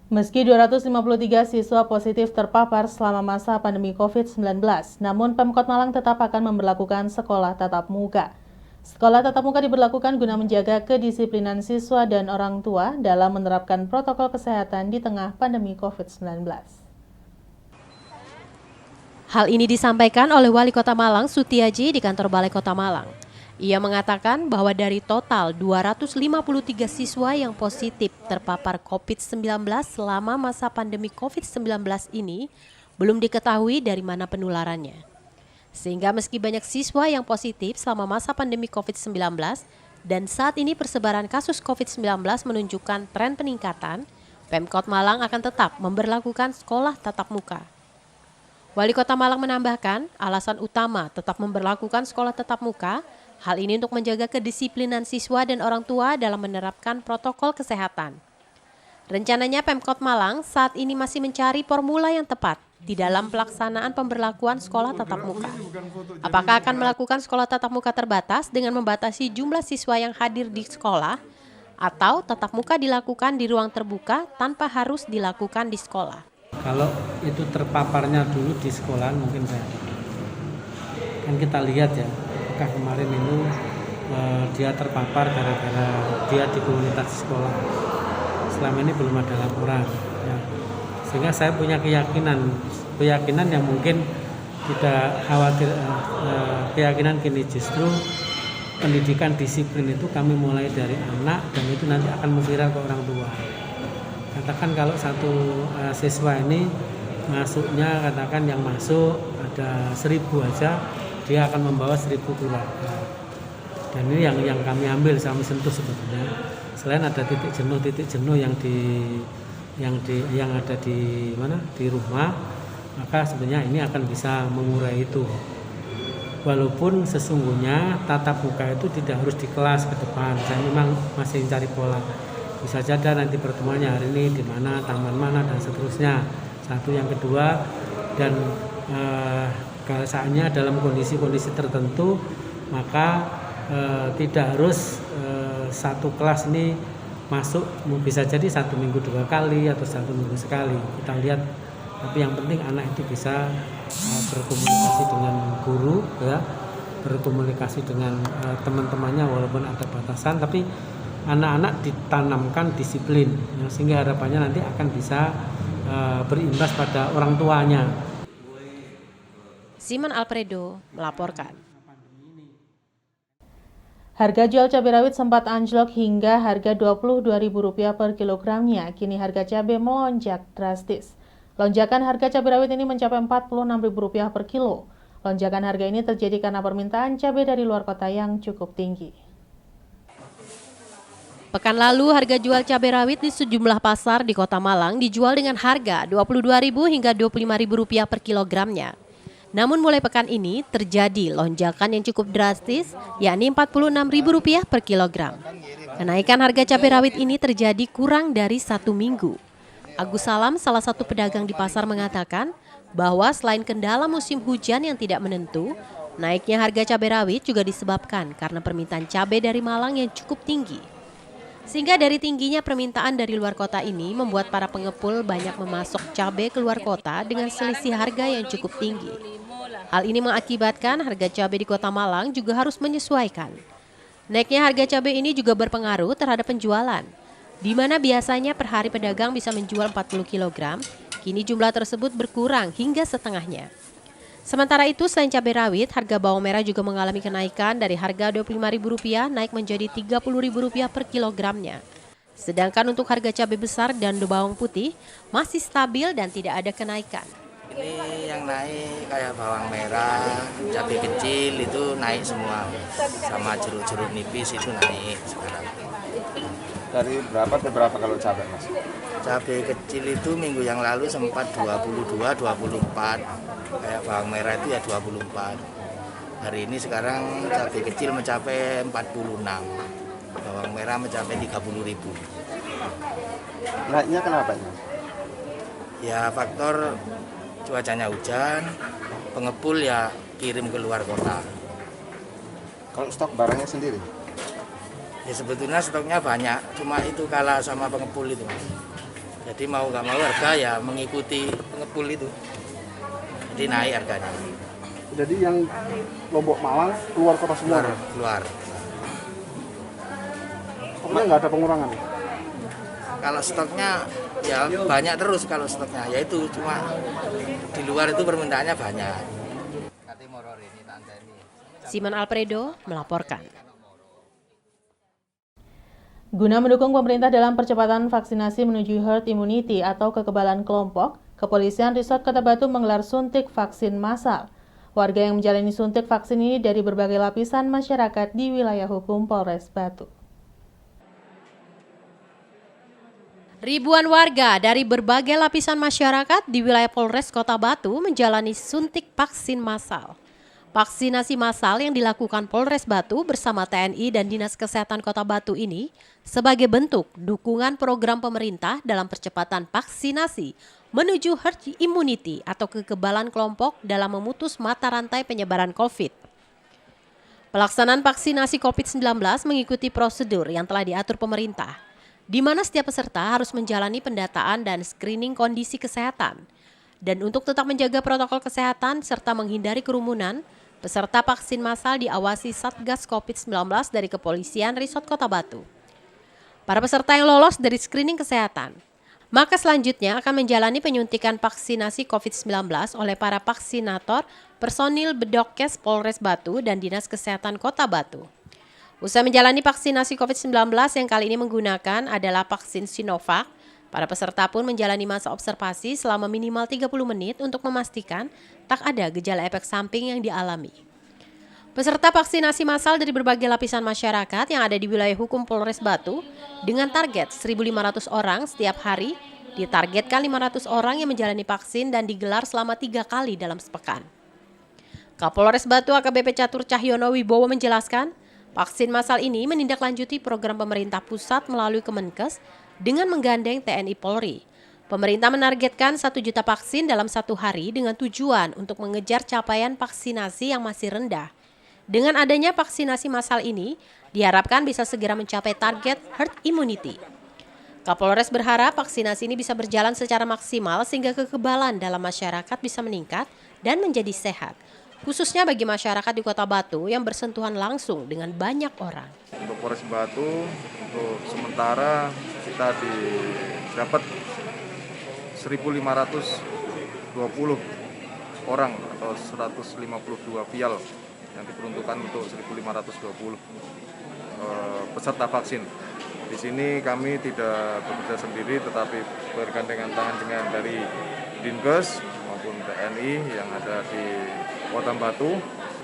Meski 253 siswa positif terpapar selama masa pandemi COVID-19, namun Pemkot Malang tetap akan memberlakukan sekolah tatap muka. Sekolah tatap muka diberlakukan guna menjaga kedisiplinan siswa dan orang tua dalam menerapkan protokol kesehatan di tengah pandemi COVID-19. Hal ini disampaikan oleh Wali Kota Malang, Sutiaji, di kantor Balai Kota Malang. Ia mengatakan bahwa dari total 253 siswa yang positif terpapar COVID-19 selama masa pandemi COVID-19 ini belum diketahui dari mana penularannya. Sehingga meski banyak siswa yang positif selama masa pandemi COVID-19 dan saat ini persebaran kasus COVID-19 menunjukkan tren peningkatan, Pemkot Malang akan tetap memberlakukan sekolah tatap muka. Wali Kota Malang menambahkan, alasan utama tetap memberlakukan sekolah tatap muka, hal ini untuk menjaga kedisiplinan siswa dan orang tua dalam menerapkan protokol kesehatan. Rencananya Pemkot Malang saat ini masih mencari formula yang tepat di dalam pelaksanaan pemberlakuan sekolah tatap muka. Apakah akan melakukan sekolah tatap muka terbatas dengan membatasi jumlah siswa yang hadir di sekolah, atau tatap muka dilakukan di ruang terbuka tanpa harus dilakukan di sekolah? Kalau itu terpaparnya dulu di sekolah mungkin kan kita lihat ya, apakah kemarin itu dia terpapar gara-gara dia di komunitas sekolah. Selama ini belum ada laporan ya. Sehingga saya punya keyakinan yang mungkin tidak khawatir, keyakinan gini, justru pendidikan disiplin itu kami mulai dari anak dan itu nanti akan memviral ke orang tua. Katakan kalau satu siswa ini masuknya, katakan yang masuk ada 1.000 aja, dia akan membawa 1.000 keluarga. Dan ini yang kami ambil, kami sentuh sebetulnya. Selain ada titik jenuh yang ada di mana, di rumah, maka sebenarnya ini akan bisa mengurai itu. Walaupun sesungguhnya tatap muka itu tidak harus di kelas ke depan, saya memang masih mencari pola. Bisa saja nanti pertemuannya hari ini di mana, taman mana, dan seterusnya. Satu, yang kedua, dan saatnya dalam kondisi-kondisi tertentu, maka tidak harus satu kelas ini masuk, bisa jadi 1 minggu 2 kali atau 1 minggu sekali. Kita lihat, tapi yang penting anak itu bisa berkomunikasi dengan guru, ya, berkomunikasi dengan teman-temannya walaupun ada batasan, tapi anak-anak ditanamkan disiplin, ya, sehingga harapannya nanti akan bisa berimbas pada orang tuanya. Simon Alfredo melaporkan. Harga jual cabai rawit sempat anjlok hingga harga Rp22.000 per kilogramnya. Kini harga cabai melonjak drastis. Lonjakan harga cabai rawit ini mencapai Rp46.000 per kilo. Lonjakan harga ini terjadi karena permintaan cabai dari luar kota yang cukup tinggi. Pekan lalu harga jual cabai rawit di sejumlah pasar di Kota Malang dijual dengan harga Rp22.000 hingga Rp25.000 per kilogramnya. Namun mulai pekan ini terjadi lonjakan yang cukup drastis, yakni Rp46.000 per kilogram. Kenaikan harga cabai rawit ini terjadi kurang dari 1 minggu. Agus Salam, salah satu pedagang di pasar, mengatakan bahwa selain kendala musim hujan yang tidak menentu, naiknya harga cabai rawit juga disebabkan karena permintaan cabai dari Malang yang cukup tinggi. Sehingga dari tingginya permintaan dari luar kota ini membuat para pengepul banyak memasok cabai ke luar kota dengan selisih harga yang cukup tinggi. Hal ini mengakibatkan harga cabai di Kota Malang juga harus menyesuaikan. Naiknya harga cabai ini juga berpengaruh terhadap penjualan, di mana biasanya per hari pedagang bisa menjual 40 kg, kini jumlah tersebut berkurang hingga setengahnya. Sementara itu, selain cabai rawit, harga bawang merah juga mengalami kenaikan dari harga Rp25.000 naik menjadi Rp30.000 per kilogramnya. Sedangkan untuk harga cabai besar dan bawang putih masih stabil dan tidak ada kenaikan. Ini yang naik kayak bawang merah, cabai kecil itu naik semua, sama jeruk-jeruk nipis itu naik sekarang. Dari berapa ke berapa kalau cabai, Mas? Cabai kecil itu minggu yang lalu sempat 22, 24, kayak bawang merah itu ya 24. Hari ini sekarang cabai kecil mencapai 46, bawang merah mencapai 30.000. Naiknya kenapa? Ya faktor cuacanya hujan, pengepul ya kirim ke luar kota. Kalau stok barangnya sendiri? Ya sebetulnya stoknya banyak, cuma itu kalah sama pengepul itu, Mas. Jadi mau nggak mau harga ya mengikuti pengepul itu. Jadi naik harganya. Jadi yang Lombok Malang keluar kota semua? Keluar. Pokoknya nggak ada pengurangan? Kalau stoknya ya banyak terus kalau stoknya. Yaitu cuma di luar itu permintaannya banyak. Simon Alfredo melaporkan. Guna mendukung pemerintah dalam percepatan vaksinasi menuju herd immunity atau kekebalan kelompok, Kepolisian Resort Kota Batu menggelar suntik vaksin massal. Warga yang menjalani suntik vaksin ini dari berbagai lapisan masyarakat di wilayah hukum Polres Batu. Ribuan warga dari berbagai lapisan masyarakat di wilayah Polres Kota Batu menjalani suntik vaksin massal. Vaksinasi massal yang dilakukan Polres Batu bersama TNI dan Dinas Kesehatan Kota Batu ini sebagai bentuk dukungan program pemerintah dalam percepatan vaksinasi menuju herd immunity atau kekebalan kelompok dalam memutus mata rantai penyebaran COVID. Pelaksanaan vaksinasi COVID-19 mengikuti prosedur yang telah diatur pemerintah, di mana setiap peserta harus menjalani pendataan dan screening kondisi kesehatan. Dan untuk tetap menjaga protokol kesehatan serta menghindari kerumunan, peserta vaksin massal diawasi Satgas COVID-19 dari Kepolisian Resort Kota Batu. Para peserta yang lolos dari screening kesehatan, maka selanjutnya akan menjalani penyuntikan vaksinasi COVID-19 oleh para vaksinator, personil Bedokes Polres Batu dan Dinas Kesehatan Kota Batu. Usai menjalani vaksinasi COVID-19 yang kali ini menggunakan adalah vaksin Sinovac, para peserta pun menjalani masa observasi selama minimal 30 menit untuk memastikan tak ada gejala efek samping yang dialami. Peserta vaksinasi massal dari berbagai lapisan masyarakat yang ada di wilayah hukum Polres Batu dengan target 1.500 orang setiap hari, ditargetkan 500 orang yang menjalani vaksin dan digelar selama 3 kali dalam sepekan. Kapolres Batu AKBP Catur Cahyono Wibowo menjelaskan, vaksin massal ini menindaklanjuti program pemerintah pusat melalui Kemenkes dengan menggandeng TNI Polri. Pemerintah menargetkan 1 juta vaksin dalam 1 hari dengan tujuan untuk mengejar capaian vaksinasi yang masih rendah. Dengan adanya vaksinasi massal ini, diharapkan bisa segera mencapai target herd immunity. Kapolres berharap vaksinasi ini bisa berjalan secara maksimal sehingga kekebalan dalam masyarakat bisa meningkat dan menjadi sehat, khususnya bagi masyarakat di Kota Batu yang bersentuhan langsung dengan banyak orang. Untuk Polres Batu, untuk sementara kita dapat 1.520 orang atau 152 vial yang diperuntukkan untuk 1.520 peserta vaksin. Di sini kami tidak bekerja sendiri, tetapi bergandengan tangan dengan dari Dinkes maupun TNI yang ada di Kota Batu.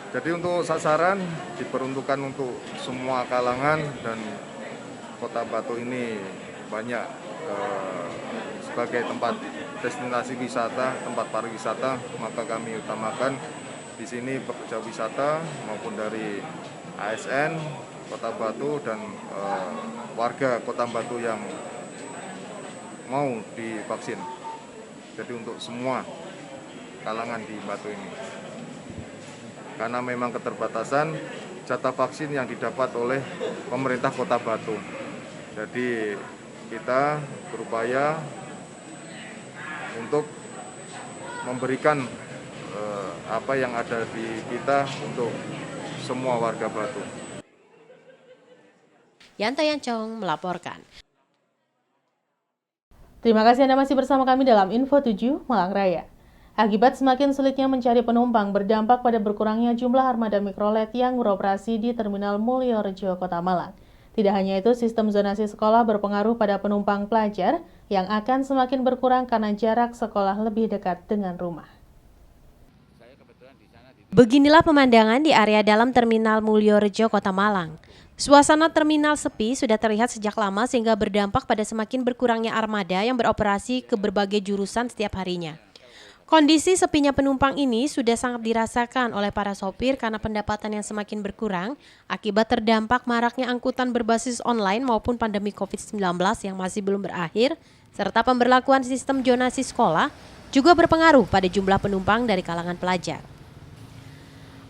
Jadi untuk sasaran diperuntukkan untuk semua kalangan dan Kota Batu ini banyak sebagai tempat destinasi wisata, tempat pariwisata, maka kami utamakan di sini pekerja wisata maupun dari ASN Kota Batu dan warga Kota Batu yang mau divaksin. Jadi untuk semua kalangan di Batu ini. Karena memang keterbatasan jatah vaksin yang didapat oleh pemerintah Kota Batu. Jadi kita berupaya untuk memberikan apa yang ada di kita untuk semua warga Batu. Yanta Yancong melaporkan. Terima kasih Anda masih bersama kami dalam Info 7 Malang Raya. Akibat semakin sulitnya mencari penumpang berdampak pada berkurangnya jumlah armada mikrolet yang beroperasi di Terminal Mulyorejo, Kota Malang. Tidak hanya itu, sistem zonasi sekolah berpengaruh pada penumpang pelajar yang akan semakin berkurang karena jarak sekolah lebih dekat dengan rumah. Beginilah pemandangan di area dalam Terminal Mulyorejo, Kota Malang. Suasana terminal sepi sudah terlihat sejak lama sehingga berdampak pada semakin berkurangnya armada yang beroperasi ke berbagai jurusan setiap harinya. Kondisi sepinya penumpang ini sudah sangat dirasakan oleh para sopir karena pendapatan yang semakin berkurang akibat terdampak maraknya angkutan berbasis online maupun pandemi COVID-19 yang masih belum berakhir, serta pemberlakuan sistem zonasi sekolah juga berpengaruh pada jumlah penumpang dari kalangan pelajar.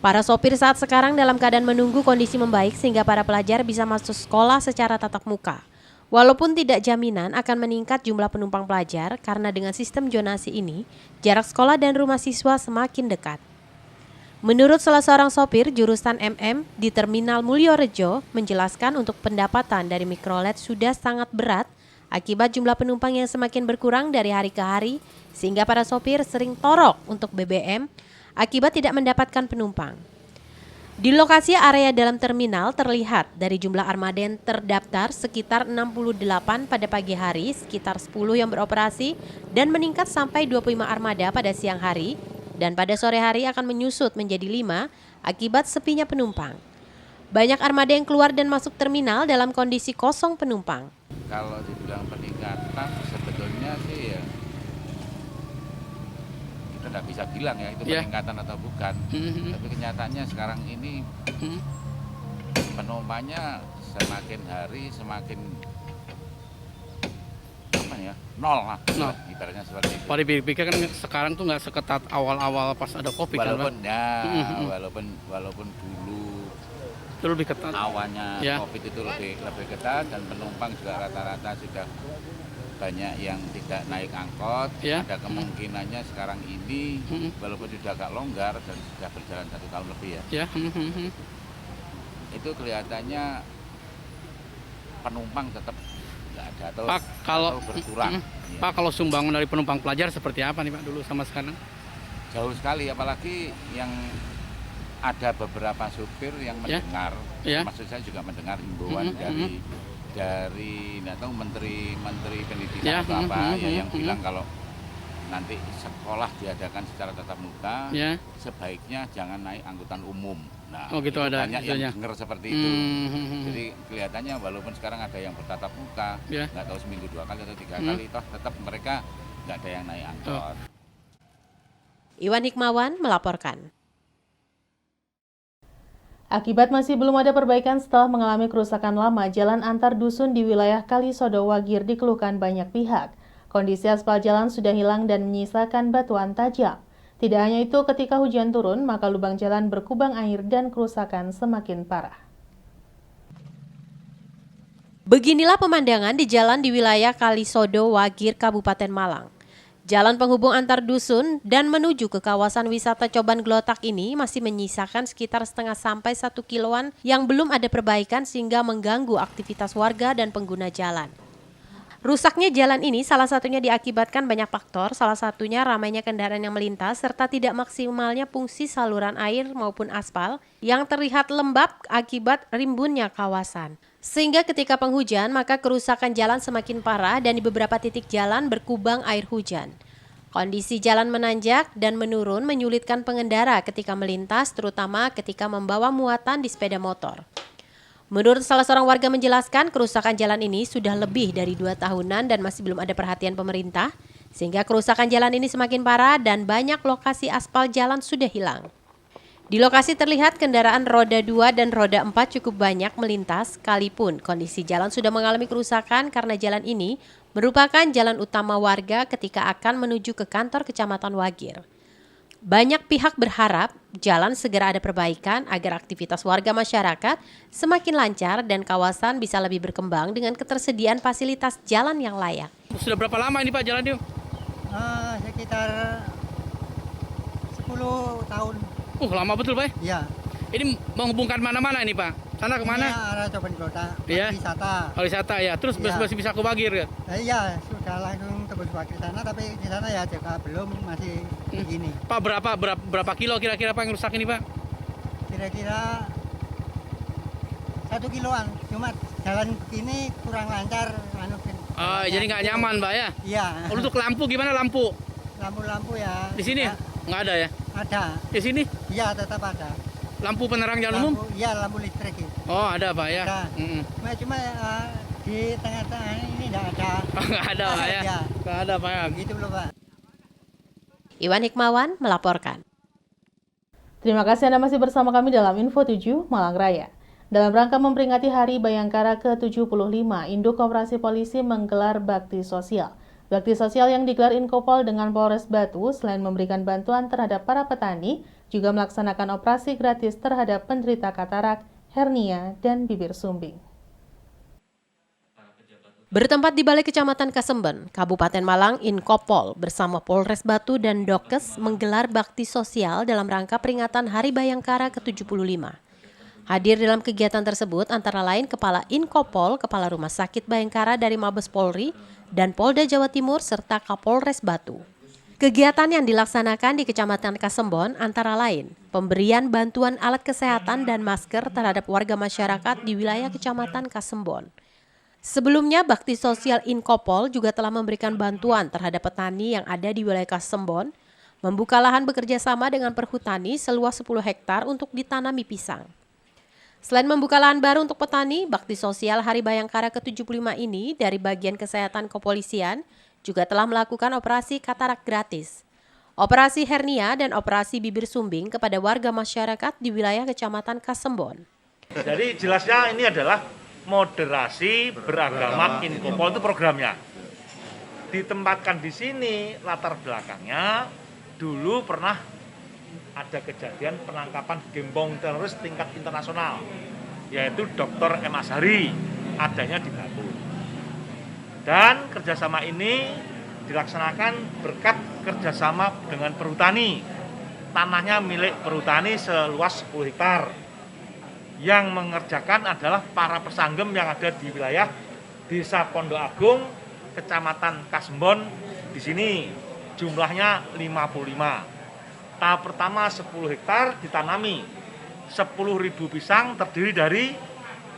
Para sopir saat sekarang dalam keadaan menunggu kondisi membaik sehingga para pelajar bisa masuk sekolah secara tatap muka. Walaupun tidak jaminan akan meningkat jumlah penumpang pelajar karena dengan sistem zonasi ini, jarak sekolah dan rumah siswa semakin dekat. Menurut salah seorang sopir jurusan MM di Terminal Mulyorejo menjelaskan untuk pendapatan dari mikrolet sudah sangat berat akibat jumlah penumpang yang semakin berkurang dari hari ke hari sehingga para sopir sering torok untuk BBM akibat tidak mendapatkan penumpang. Di lokasi area dalam terminal terlihat dari jumlah armada yang terdaftar sekitar 68 pada pagi hari, sekitar 10 yang beroperasi dan meningkat sampai 25 armada pada siang hari dan pada sore hari akan menyusut menjadi 5 akibat sepinya penumpang. Banyak armada yang keluar dan masuk terminal dalam kondisi kosong penumpang. Kalau dibilang peningkatan sebetulnya sih ya kita nggak bisa bilang ya itu peningkatan atau bukan. Tapi kenyataannya sekarang ini penumpangnya semakin hari semakin apa ya nol lah. Ibaratnya seperti itu. Kalau dipikir kan sekarang tuh nggak seketat awal-awal pas ada COVID walaupun kan, walaupun dulu itu lebih ketat. awalnya COVID itu lebih ketat dan penumpang juga rata-rata sudah banyak yang tidak naik angkot. Ada kemungkinannya sekarang ini walaupun sudah agak longgar dan sudah berjalan 1 tahun lebih itu kelihatannya penumpang tetap nggak ada atau berkurang. Pak, kalau sumbangan dari penumpang pelajar seperti apa nih Pak dulu sama sekarang? Jauh sekali, apalagi yang ada beberapa supir yang mendengar, maksud saya juga mendengar himbauan dari nggak tahu menteri pendidikan atau apa yang bilang kalau nanti sekolah diadakan secara tatap muka, sebaiknya jangan naik angkutan umum. Nah, gitu ada banyak yang dengar seperti itu. Jadi kelihatannya walaupun sekarang ada yang bertatap muka, nggak tahu seminggu 2 kali atau 3 kali, toh tetap mereka nggak ada yang naik angkot. Iwan Hikmawan melaporkan. Akibat masih belum ada perbaikan setelah mengalami kerusakan lama, jalan antar dusun di wilayah Kalisodo Wagir dikeluhkan banyak pihak. Kondisi aspal jalan sudah hilang dan menyisakan batuan tajam. Tidak hanya itu, ketika hujan turun, maka lubang jalan berkubang air dan kerusakan semakin parah. Beginilah pemandangan di jalan di wilayah Kalisodo Wagir, Kabupaten Malang. Jalan penghubung antar dusun dan menuju ke kawasan wisata Coban Glotak ini masih menyisakan sekitar 0,5 sampai 1 kiloan yang belum ada perbaikan sehingga mengganggu aktivitas warga dan pengguna jalan. Rusaknya jalan ini salah satunya diakibatkan banyak faktor, salah satunya ramainya kendaraan yang melintas serta tidak maksimalnya fungsi saluran air maupun aspal yang terlihat lembab akibat rimbunnya kawasan. Sehingga ketika penghujan maka kerusakan jalan semakin parah dan di beberapa titik jalan berkubang air hujan. Kondisi jalan menanjak dan menurun menyulitkan pengendara ketika melintas terutama ketika membawa muatan di sepeda motor. Menurut salah seorang warga menjelaskan kerusakan jalan ini sudah lebih dari 2 tahunan dan masih belum ada perhatian pemerintah sehingga kerusakan jalan ini semakin parah dan banyak lokasi aspal jalan sudah hilang. Di lokasi terlihat kendaraan roda 2 dan roda 4 cukup banyak melintas, sekalipun kondisi jalan sudah mengalami kerusakan karena jalan ini merupakan jalan utama warga ketika akan menuju ke kantor Kecamatan Wagir. Banyak pihak berharap jalan segera ada perbaikan agar aktivitas warga masyarakat semakin lancar dan kawasan bisa lebih berkembang dengan ketersediaan fasilitas jalan yang layak. Sudah berapa lama ini Pak jalan itu? Sekitar 10 tahun. Lama betul Pak? Iya. Ini menghubungkan mana-mana ini Pak? Sana ke mana? Ini arah Coban Glotak, wisata. Wisata ya, terus masih bisa ke Wagir ya? Iya, sudah langsung tebus Wagir sana, tapi di sana ya juga belum, masih begini. Pak, berapa kilo kira-kira Pak yang rusak ini Pak? Kira-kira 1 kiloan, cuma jalan begini kurang lancar. Jadi nggak nyaman Pak ya? Iya. Untuk lampu gimana lampu? Lampu-lampu ya. Di sini nggak ada ya? Ada. Di sini? Iya, tetap ada. Lampu penerang jalan umum? Iya, lampu listrik. Oh, ada Pak ya? Ada. Cuma di tengah-tengah ini nggak ada. Nggak ada Pak ya? Nggak ada Pak ya? Gitu loh Pak. Iwan Hikmawan melaporkan. Terima kasih Anda masih bersama kami dalam Info 7 Malang Raya. Dalam rangka memperingati Hari Bayangkara ke-75, Induk Koperasi Polisi menggelar bakti sosial. Bakti sosial yang digelar Inkopol dengan Polres Batu selain memberikan bantuan terhadap para petani, juga melaksanakan operasi gratis terhadap penderita katarak, hernia, dan bibir sumbing. Bertempat di Balai Kecamatan Kasemben, Kabupaten Malang, Inkopol bersama Polres Batu dan Dokes menggelar bakti sosial dalam rangka peringatan Hari Bayangkara ke-75. Hadir dalam kegiatan tersebut antara lain Kepala Inkopol, Kepala Rumah Sakit Bayangkara dari Mabes Polri, dan Polda Jawa Timur serta Kapolres Batu. Kegiatan yang dilaksanakan di Kecamatan Kasembon antara lain pemberian bantuan alat kesehatan dan masker terhadap warga masyarakat di wilayah Kecamatan Kasembon. Sebelumnya, Bakti Sosial Inkopol juga telah memberikan bantuan terhadap petani yang ada di wilayah Kasembon, membuka lahan bekerja sama dengan perhutani seluas 10 hektar untuk ditanami pisang. Selain membuka lahan baru untuk petani, Bakti Sosial Hari Bayangkara ke-75 ini dari bagian kesehatan kepolisian juga telah melakukan operasi katarak gratis, operasi hernia dan operasi bibir sumbing kepada warga masyarakat di wilayah Kecamatan Kasembon. Jadi jelasnya ini adalah moderasi beragama Inkopol itu programnya. Ditempatkan di sini latar belakangnya dulu pernah ada kejadian penangkapan gembong teroris tingkat internasional, yaitu Dr. M. Azhari, adanya di Batu. Dan kerjasama ini dilaksanakan berkat kerjasama dengan perhutani. Tanahnya milik perhutani seluas 10 hektar. Yang mengerjakan adalah para pesanggem yang ada di wilayah Desa Pondok Agung, Kecamatan Kasembon. Di sini jumlahnya 55. Tahap pertama 10 hektar ditanami 10.000 pisang, terdiri dari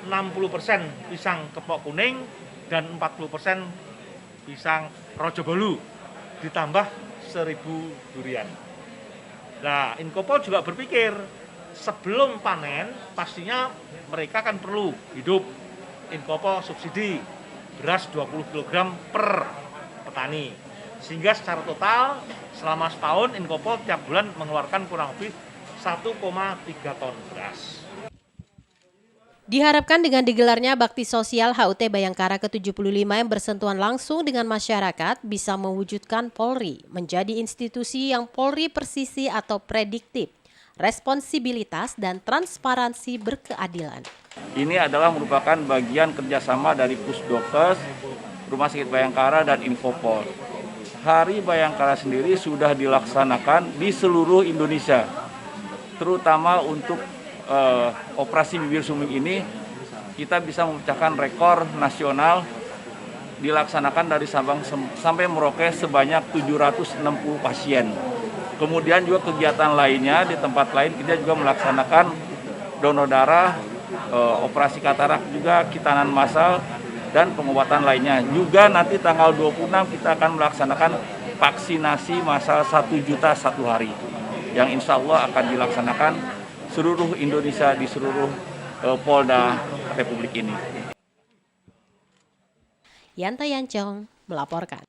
60% pisang kepok kuning dan 40% pisang rojo bolu, ditambah 1.000 durian. Nah, Inkopol juga berpikir sebelum panen pastinya mereka kan perlu hidup. Inkopol subsidi beras 20 kg per petani, sehingga secara total selama setahun Inkopol tiap bulan mengeluarkan kurang lebih 1,3 ton beras. Diharapkan dengan digelarnya Bakti Sosial HUT Bayangkara ke-75 yang bersentuhan langsung dengan masyarakat bisa mewujudkan Polri menjadi institusi yang Polri persisi atau prediktif, responsibilitas dan transparansi berkeadilan. Ini adalah merupakan bagian kerjasama dari Pusdokes, Rumah Sakit Bayangkara, dan Inkopol. Hari Bayangkara sendiri sudah dilaksanakan di seluruh Indonesia, terutama untuk operasi bibir sumbing ini kita bisa memecahkan rekor nasional, dilaksanakan dari Sabang sampai Merauke sebanyak 760 pasien. Kemudian juga kegiatan lainnya di tempat lain kita juga melaksanakan donor darah, operasi katarak juga, kitanan massal, dan pengobatan lainnya. Juga nanti tanggal 26 kita akan melaksanakan vaksinasi massal 1 juta satu hari, yang insya Allah akan dilaksanakan seluruh Indonesia di seluruh Polda Republik ini. Yanta Yancong melaporkan.